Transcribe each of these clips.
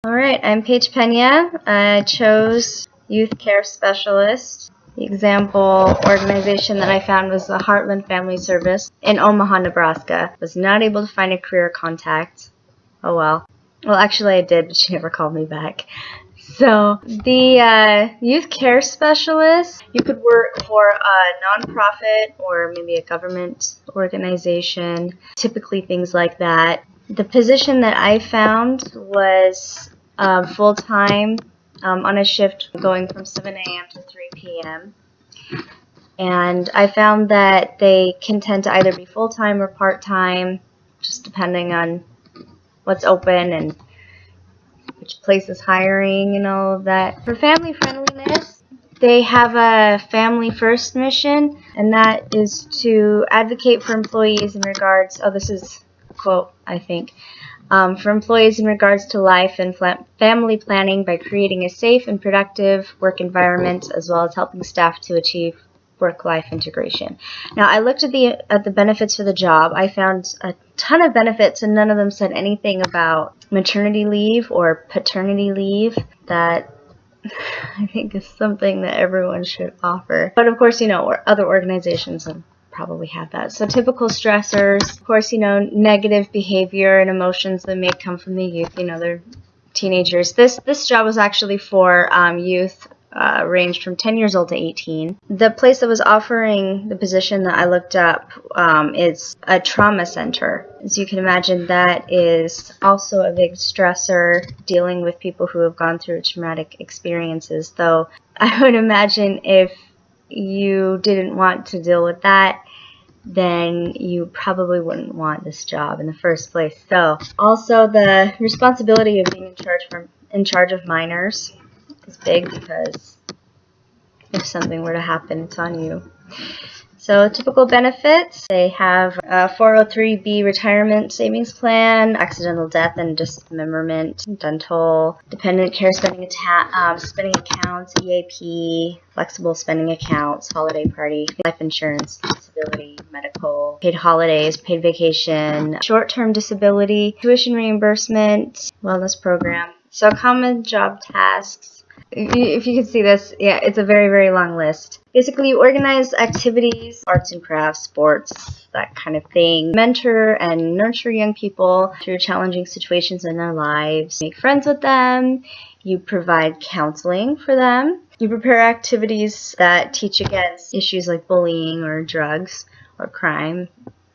All right, I'm Paige Pena. I chose Youth Care Specialist. The example organization that I found was the Heartland Family Service in Omaha, Nebraska. Was not able to find a career contact. Oh well. Well, actually I did, but she never called me back. So the Youth Care Specialist, you could work for a nonprofit or maybe a government organization, typically things like that. The position that I found was full-time on a shift going from 7 a.m. to 3 p.m. And I found that they can tend to either be full-time or part-time, just depending on what's open and which place is hiring and all of that. For family friendliness, they have a family first mission, and that is to advocate for employees in regards, this is a quote, I think, for employees in regards to life and family planning by creating a safe and productive work environment, as well as helping staff to achieve work-life integration. Now, I looked at the benefits for the job. I found a ton of benefits, and none of them said anything about maternity leave or paternity leave. That I think is something that everyone should offer. But of course, other organizations probably have that. So typical stressors, of course, negative behavior and emotions that may come from the youth. They're teenagers. This job was actually for youth ranged from 10 years old to 18. The place that was offering the position that I looked up is a trauma center. As you can imagine, that is also a big stressor, dealing with people who have gone through traumatic experiences. Though I would imagine if you didn't want to deal with that, then you probably wouldn't want this job in the first place. So also the responsibility of being in charge of minors is big, because if something were to happen, it's on you. So typical benefits, they have a 403B retirement savings plan, accidental death and dismemberment, dental, dependent care spending accounts, EAP, flexible spending accounts, holiday party, life insurance, disability, medical, paid holidays, paid vacation, short-term disability, tuition reimbursement, wellness program. So common job tasks. If you can see this, yeah, it's a very, very long list. Basically, you organize activities, arts and crafts, sports, that kind of thing. Mentor and nurture young people through challenging situations in their lives. Make friends with them. You provide counseling for them. You prepare activities that teach against issues like bullying or drugs or crime.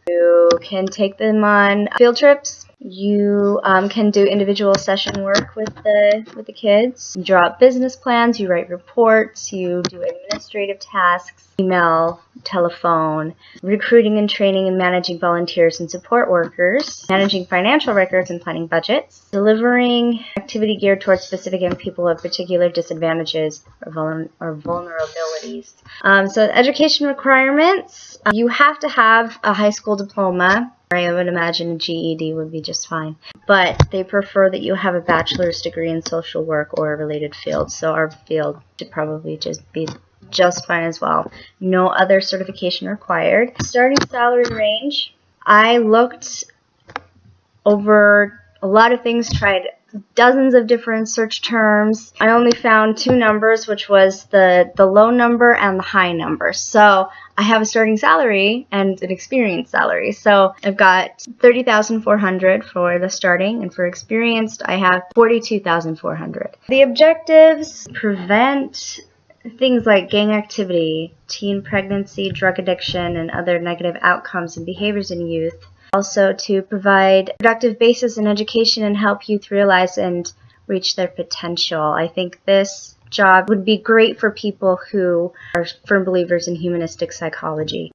You can take them on field trips. You can do individual session work with the kids. You draw up business plans. You write reports. You do administrative tasks, email, telephone, recruiting and training and managing volunteers and support workers, managing financial records and planning budgets, delivering activity geared towards specific young people of particular disadvantages or vulnerabilities. So education requirements, you have to have a high school diploma. I would imagine a GED would be just fine. But they prefer that you have a bachelor's degree in social work or a related field. So our field should probably just be just fine as well. No other certification required. Starting salary range. I looked over a lot of things, tried dozens of different search terms. I only found two numbers, which was the low number and the high number. So I have a starting salary and an experienced salary. So I've got $30,400 for the starting, and for experienced I have $42,400. The objectives: prevent things like gang activity, teen pregnancy, drug addiction, and other negative outcomes and behaviors in youth. Also to provide productive basis in education and help youth realize and reach their potential. I think this job would be great for people who are firm believers in humanistic psychology.